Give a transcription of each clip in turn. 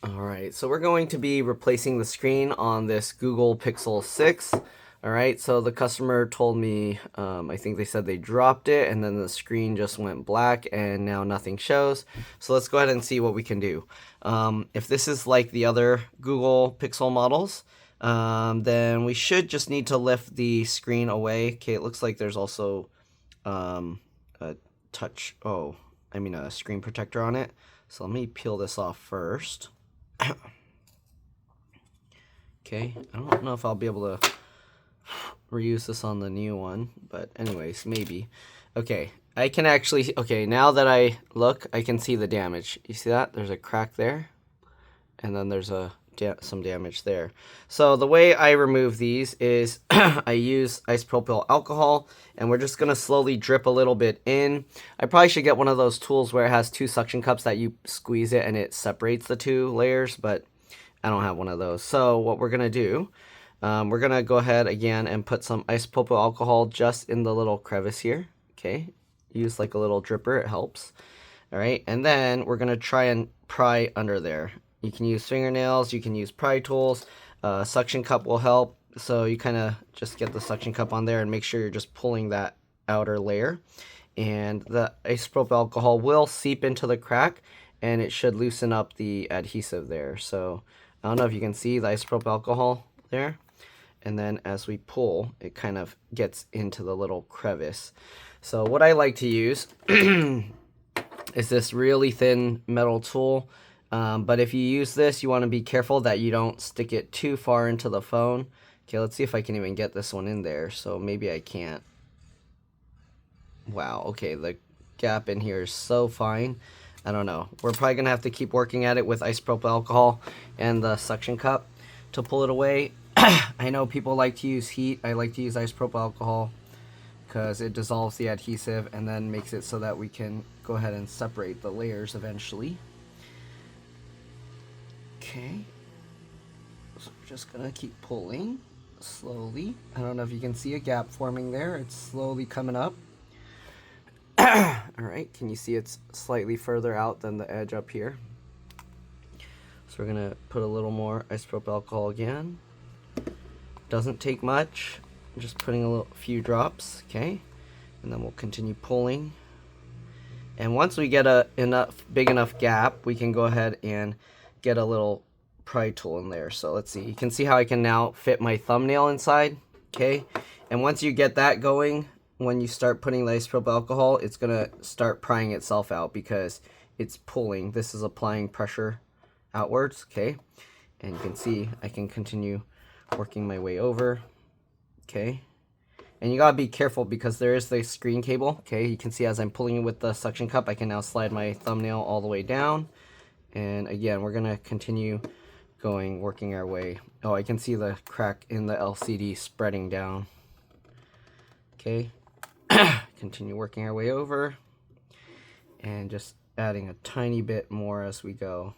Alright, so we're going to be replacing the screen on this Google Pixel 6. Alright, so the customer told me, I think they said they dropped it and then the screen just went black and now nothing shows. So let's go ahead and see what we can do. If this is like the other Google Pixel models, then we should just need to lift the screen away. Okay, it looks like there's also a a screen protector on it. So let me peel this off first. Okay, I don't know if I'll be able to reuse this on the new one, but anyways, maybe. Okay, I can actually, okay, now that I look, I can see the damage. You see that? There's a crack there, and then there's some damage there. So the way I remove these is I use isopropyl alcohol, and we're just going to slowly drip a little bit in. I probably should get one of those tools where it has two suction cups that you squeeze it and it separates the two layers, but I don't have one of those. So what we're going to do, we're going to go ahead again and put some isopropyl alcohol just in the little crevice here. Okay, use like a little dripper, it helps. All right, and then we're going to try and pry under there. You can use fingernails, you can use pry tools, suction cup will help. So you kind of just get the suction cup on there and make sure you're just pulling that outer layer. And the isopropyl alcohol will seep into the crack and it should loosen up the adhesive there. So I don't know if you can see the isopropyl alcohol there. And then as we pull, it kind of gets into the little crevice. So what I like to use is this really thin metal tool. But if you use this, you want to be careful that you don't stick it too far into the phone. Okay, let's see if I can even get this one in there. So maybe I can't. Wow, okay, the gap in here is so fine. I don't know. We're probably going to have to keep working at it with isopropyl alcohol and the suction cup to pull it away. I know people like to use heat. I like to use isopropyl alcohol because it dissolves the adhesive and then makes it so that we can go ahead and separate the layers eventually. Okay, so we're just gonna keep pulling slowly. I don't know if you can see a gap forming there. It's slowly coming up. Alright, can you see it's slightly further out than the edge up here? So we're gonna put a little more isopropyl alcohol again. Doesn't take much, just putting a few drops, okay? And then we'll continue pulling. And once we get a big enough gap, we can go ahead and get a little pry tool in there. So let's see, you can see how I can now fit my thumbnail inside. Okay, and once you get that going, when you start putting the isopropyl alcohol, it's gonna start prying itself out because it's pulling. This is applying pressure outwards. Okay, and you can see I can continue working my way over. Okay, and you gotta be careful because there is the screen cable. Okay, you can see as I'm pulling it with the suction cup, I can now slide my thumbnail all the way down. And again, we're gonna continue going, working our way. Oh, I can see the crack in the LCD spreading down. Okay, continue working our way over and just adding a tiny bit more as we go.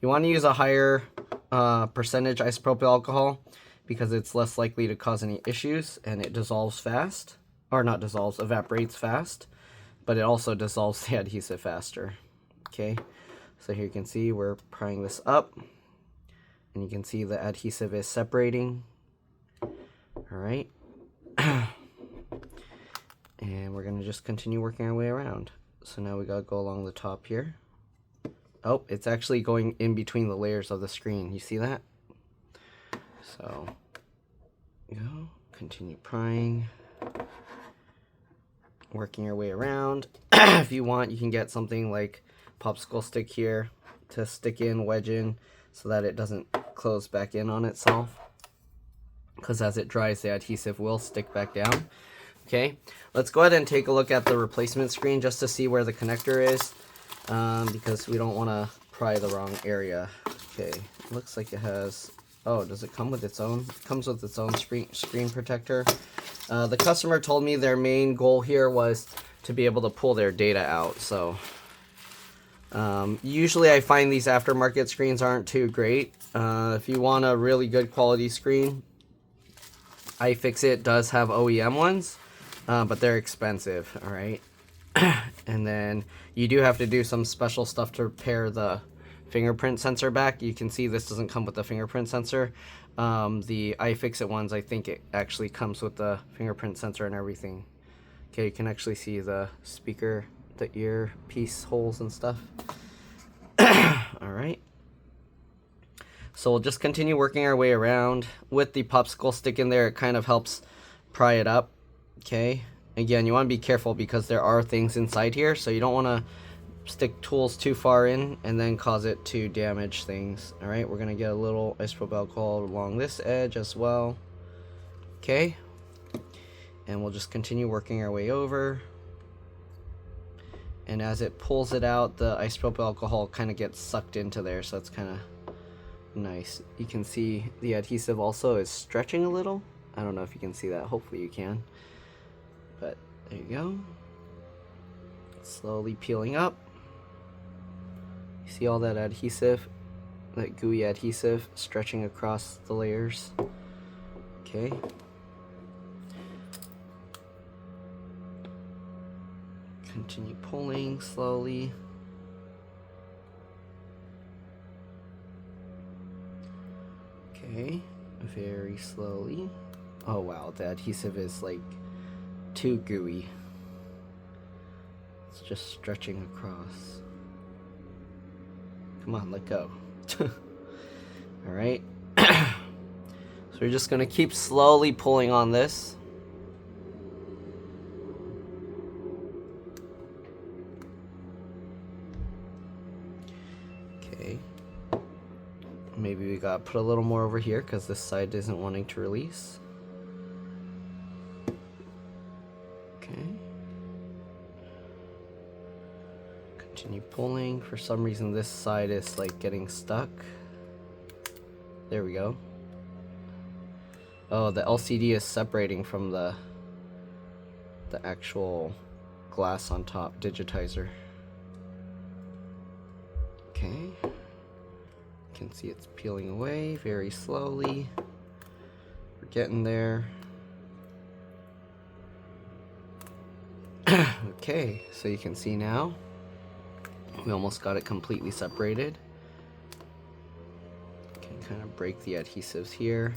You want to use a higher percentage isopropyl alcohol because it's less likely to cause any issues and it dissolves fast, or not dissolves, evaporates fast, but it also dissolves the adhesive faster. Okay. So here you can see we're prying this up and you can see the adhesive is separating. All right. And we're going to just continue working our way around. So now we got to go along the top here. Oh, it's actually going in between the layers of the screen. You see that? So go, continue prying, working your way around. If you want, you can get something like popsicle stick here to stick in, wedge in, so that it doesn't close back in on itself, because as it dries the adhesive will stick back down. Okay, let's go ahead and take a look at the replacement screen just to see where the connector is, because we don't want to pry the wrong area. Okay, looks like it has, oh, does it come with its own? It comes with its own screen protector. The customer told me their main goal here was to be able to pull their data out, so usually I find these aftermarket screens aren't too great. If you want a really good quality screen, iFixit does have OEM ones, but they're expensive, alright? And then you do have to do some special stuff to repair the fingerprint sensor back. You can see this doesn't come with the fingerprint sensor. The iFixit ones, I think it actually comes with the fingerprint sensor and everything. Okay, you can actually see the speaker, the earpiece holes and stuff. All right. So we'll just continue working our way around. With the popsicle stick in there, it kind of helps pry it up. Okay. Again, you want to be careful because there are things inside here, so you don't want to stick tools too far in and then cause it to damage things. All right, we're going to get a little isopropyl alcohol along this edge as well. Okay. And we'll just continue working our way over. And as it pulls it out, the isopropyl alcohol kind of gets sucked into there, so that's kind of nice. You can see the adhesive also is stretching a little. I don't know if you can see that. Hopefully you can. But there you go. Slowly peeling up. You see all that adhesive, that gooey adhesive stretching across the layers. Okay. Continue pulling slowly. Okay, very slowly. Oh wow, the adhesive is like too gooey. It's just stretching across. Come on, let go. All right. So we're just gonna keep slowly pulling on this. Okay. Maybe we gotta put a little more over here because this side isn't wanting to release. Okay. Continue pulling. For some reason this side is like getting stuck. There we go. Oh, the LCD is separating from the actual glass on top, Digitizer. Okay. You can see it's peeling away very slowly. We're getting there. Okay, so you can see now we almost got it completely separated. Can kind of break the adhesives here.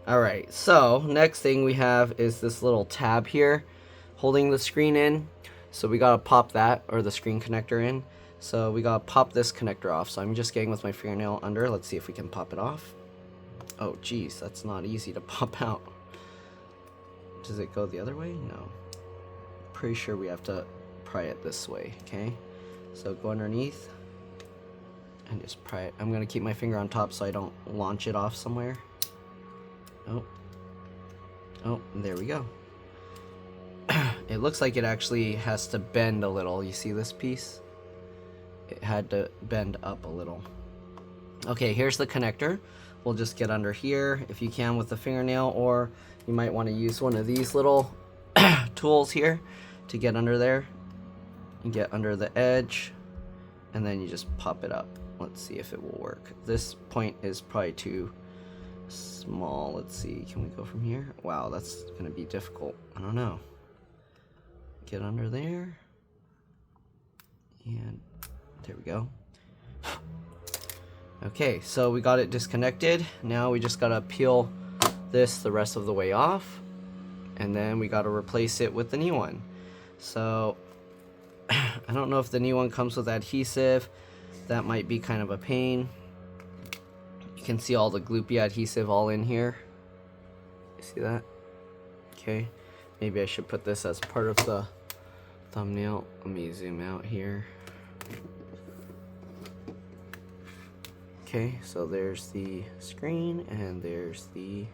Alright, so next thing we have is this little tab here holding the screen in. So we gotta pop that, or the screen connector in. So we gotta pop this connector off. So I'm just getting with my fingernail under. Let's see if we can pop it off. Oh geez, that's not easy to pop out. Does it go the other way? No. Pretty sure we have to pry it this way, okay? So go underneath and just pry it. I'm gonna keep my finger on top so I don't launch it off somewhere. Oh. Oh, there we go. It looks like it actually has to bend a little. You see this piece? It had to bend up a little. Okay, here's the connector. We'll just get under here if you can with the fingernail, or you might want to use one of these little tools here to get under there. You get under the edge and then you just pop it up. Let's see if it will work. This point is probably too small. Let's see, can we go from here? Wow, that's gonna be difficult. I don't know. Get under there and there we go. Okay, so we got it disconnected. Now we just gotta peel this the rest of the way off, and then we gotta replace it with the new one. So I don't know if the new one comes with adhesive. That might be kind of a pain. You can see all the gloopy adhesive all in here. You see that? Okay, maybe I should put this as part of the thumbnail. Let me zoom out here. Okay, so there's the screen and there's the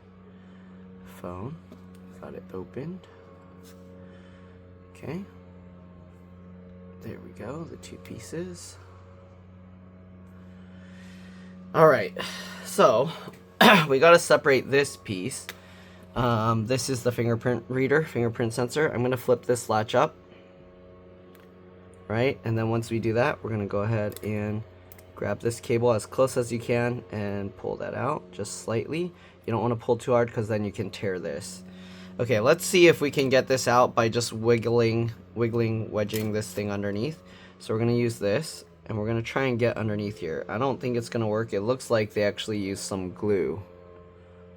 phone. Got it opened. Okay. There we go, the two pieces. Alright, so we gotta separate this piece. This is the fingerprint reader, fingerprint sensor. I'm gonna flip this latch up. Right, and then once we do that, we're gonna go ahead and grab this cable as close as you can and pull that out just slightly. You don't want to pull too hard because then you can tear this. Okay, let's see if we can get this out by just wedging this thing underneath. So we're going to use this And we're going to try and get underneath here. I don't think it's going to work. It looks like they actually used some glue.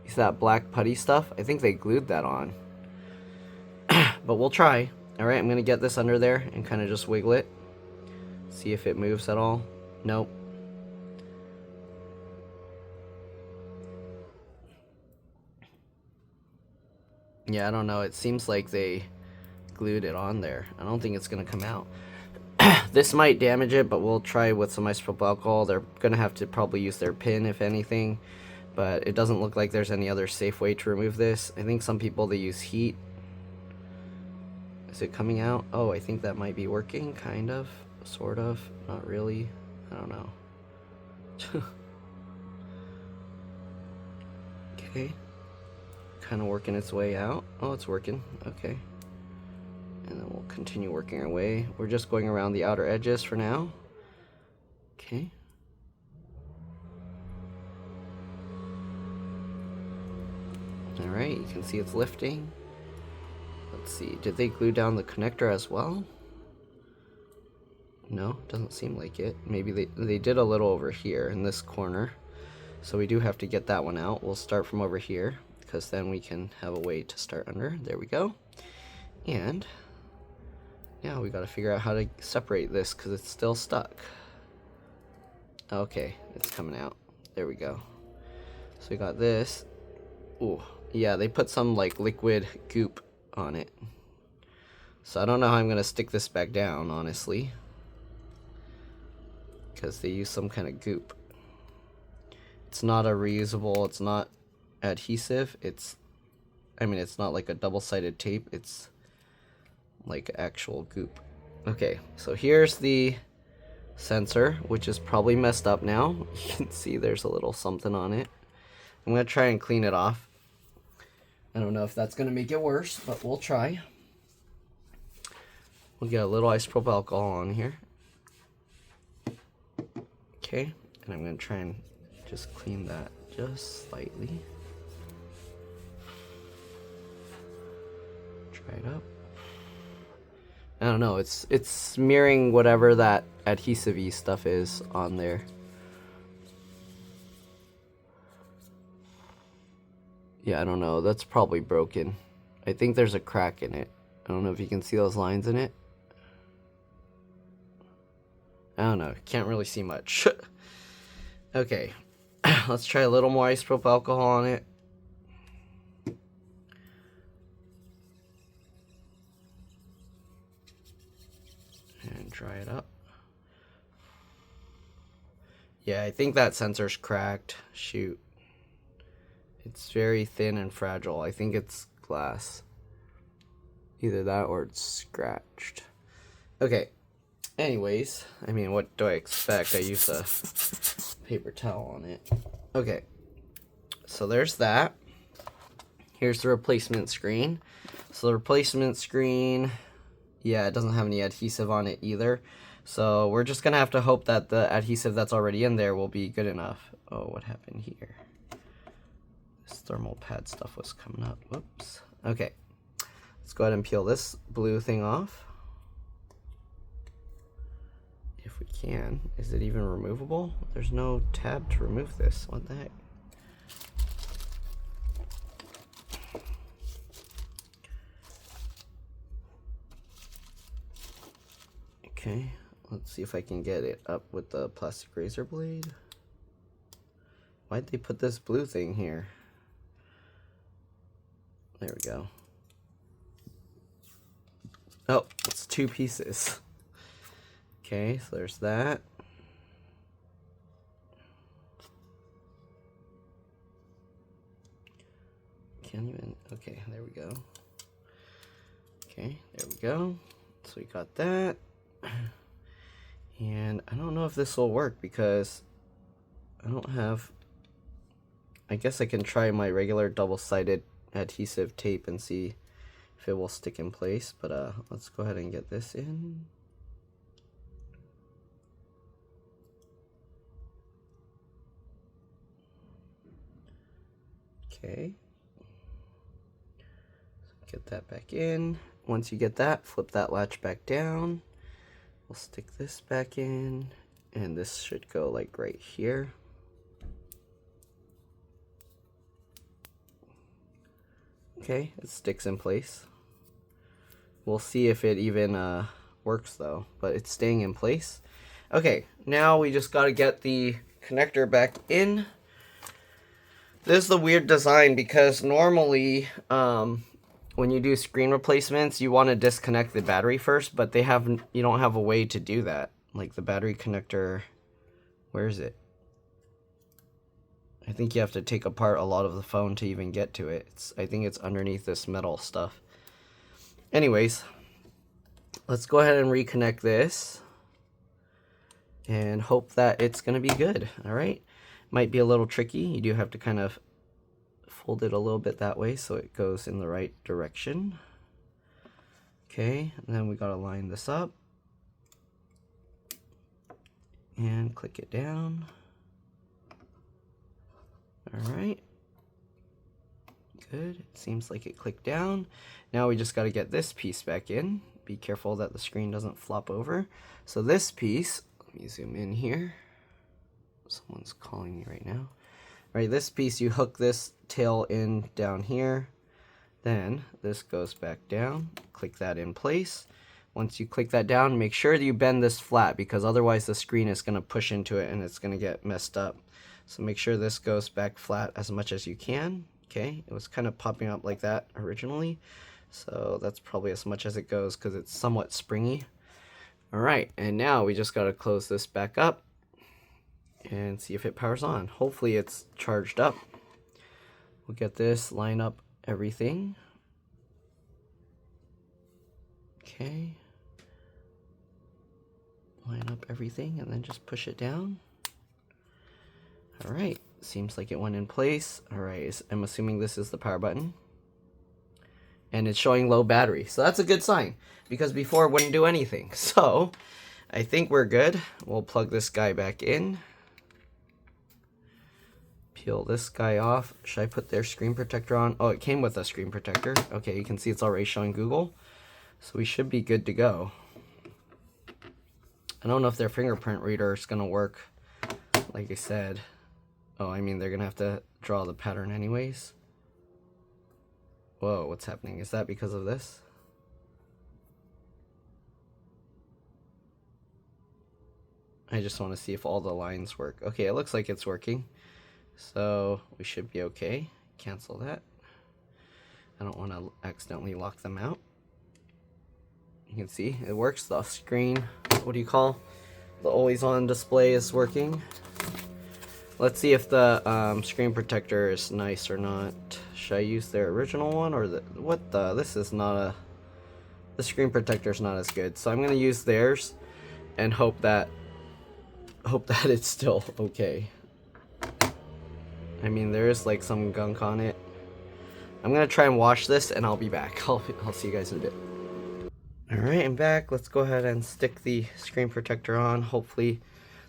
You see that black putty stuff? I think they glued that on. But we'll try. Alright, I'm going to get this under there and kind of just wiggle it. See if it moves at all. Nope. Yeah, I don't know. It seems like they glued it on there. I don't think it's going to come out. This might damage it, but we'll try with some isopropyl alcohol. They're going to have to probably use their pin, if anything. But it doesn't look like there's any other safe way to remove this. I think some people, they use heat. Is it coming out? Oh, I think that might be working, kind of, sort of, not really. I don't know. Okay. Kind of working its way out. Oh, it's working. Okay. And then we'll continue working our way. We're just going around the outer edges for now. Okay. Alright, you can see it's lifting. Let's see, did they glue down the connector as well? No, doesn't seem like it. Maybe they did a little over here in this corner. So we do have to get that one out. We'll start from over here, because then we can have a way to start under. There we go. And now we got to figure out how to separate this because it's still stuck. Okay, it's coming out. There we go. So we got this. Ooh, yeah, they put some like liquid goop on it. So I don't know how I'm going to stick this back down, honestly. Because they use some kind of goop. It's not a reusable, it's not adhesive. It's not like a double-sided tape. It's like actual goop. Okay, so here's the sensor, which is probably messed up now. You can see there's a little something on it. I'm going to try and clean it off. I don't know if that's going to make it worse, but we'll try. We'll get a little isopropyl alcohol on here. Okay, and I'm going to try and just clean that just slightly. Try it up. I don't know, it's smearing whatever that adhesive-y stuff is on there. Yeah, I don't know, that's probably broken. I think there's a crack in it. I don't know if you can see those lines in it. I don't know, can't really see much. Okay, let's try a little more isopropyl alcohol on it. And dry it up. Yeah, I think that sensor's cracked. Shoot. It's very thin and fragile. I think it's glass. Either that or it's scratched. Okay. Anyways, I mean, what do I expect? I use a paper towel on it. Okay. So there's that. Here's the replacement screen. So the replacement screen, yeah, it doesn't have any adhesive on it either. So we're just going to have to hope that the adhesive that's already in there will be good enough. Oh, what happened here? This thermal pad stuff was coming up. Whoops. Okay. Let's go ahead and peel this blue thing off. If we can. Is it even removable? There's no tab to remove this. What the heck? Okay, let's see if I can get it up with the plastic razor blade. Why'd they put this blue thing here? There we go. Oh, it's two pieces. Okay, so there's that. Can't even, okay, there we go. Okay, there we go. So we got that. And I don't know if this will work because I don't have, I guess I can try my regular double-sided adhesive tape and see if it will stick in place, but let's go ahead and get this in. Okay, so get that back in. Once you get that, flip that latch back down. We'll stick this back in, and this should go like right here. Okay, it sticks in place. We'll see if it even works though, but it's staying in place. Okay, now we just got to get the connector back in. This is the weird design because normally when you do screen replacements, you want to disconnect the battery first, but you don't have a way to do that. Like the battery connector, where is it? I think you have to take apart a lot of the phone to even get to it. I think it's underneath this metal stuff. Anyways, let's go ahead and reconnect this and hope that it's going to be good. All right. Might be a little tricky. You do have to kind of fold it a little bit that way so it goes in the right direction. Okay, and then we got to line this up and click it down. All right. Good. It seems like it clicked down. Now we just got to get this piece back in. Be careful that the screen doesn't flop over. So this piece, let me zoom in here. Someone's calling me right now. All right, this piece, you hook this tail in down here. Then this goes back down. Click that in place. Once you click that down, make sure that you bend this flat because otherwise the screen is going to push into it and it's going to get messed up. So make sure this goes back flat as much as you can. Okay, it was kind of popping up like that originally. So that's probably as much as it goes because it's somewhat springy. All right, and now we just got to close this back up and see if it powers on. Hopefully it's charged up. We'll get this, line up everything. Okay. Line up everything and then just push it down. All right, seems like it went in place. All right, I'm assuming this is the power button. And it's showing low battery. So that's a good sign because before it wouldn't do anything. So I think we're good. We'll plug this guy back in. Peel this guy off. Should I put their screen protector on? Oh, it came with a screen protector. Okay, you can see it's already showing Google. So we should be good to go. I don't know if their fingerprint reader is going to work. Like I said. Oh, I mean, they're going to have to draw the pattern anyways. Whoa, what's happening? Is that because of this? I just want to see if all the lines work. Okay, it looks like it's working. So we should be okay. Cancel that. I don't want to accidentally lock them out. You can see it works. The screen, what do you call? The always on display is working. Let's see if the screen protector is nice or not. Should I use their original one or this is not a, the screen protector is not as good. So I'm going to use theirs and hope that it's still okay. I mean, there is like some gunk on it. I'm going to try and wash this and I'll be back. I'll see you guys in a bit. Alright, I'm back. Let's go ahead and stick the screen protector on. Hopefully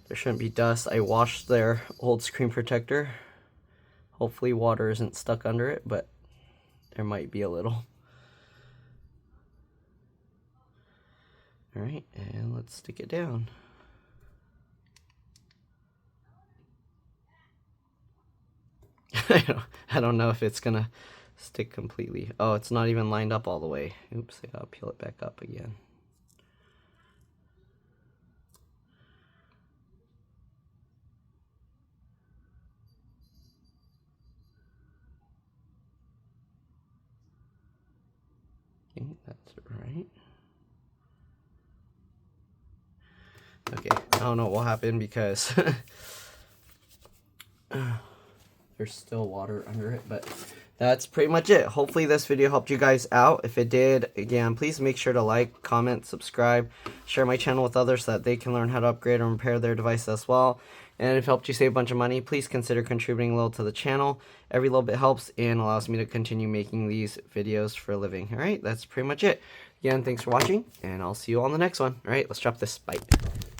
there shouldn't be dust. I washed their old screen protector. Hopefully water isn't stuck under it, but there might be a little. Alright, and let's stick it down. I don't know if it's gonna stick completely. Oh, it's not even lined up all the way. Oops, I gotta peel it back up again. I think that's right. Okay, I don't know what will happen because there's still water under it, but that's pretty much it. Hopefully this video helped you guys out. If it did, again, please make sure to like, comment, subscribe, share my channel with others so that they can learn how to upgrade and repair their device as well. And if it helped you save a bunch of money, please consider contributing a little to the channel. Every little bit helps and allows me to continue making these videos for a living. All right, that's pretty much it. Again, thanks for watching, and I'll see you all in the next one. All right, let's drop this. Bye.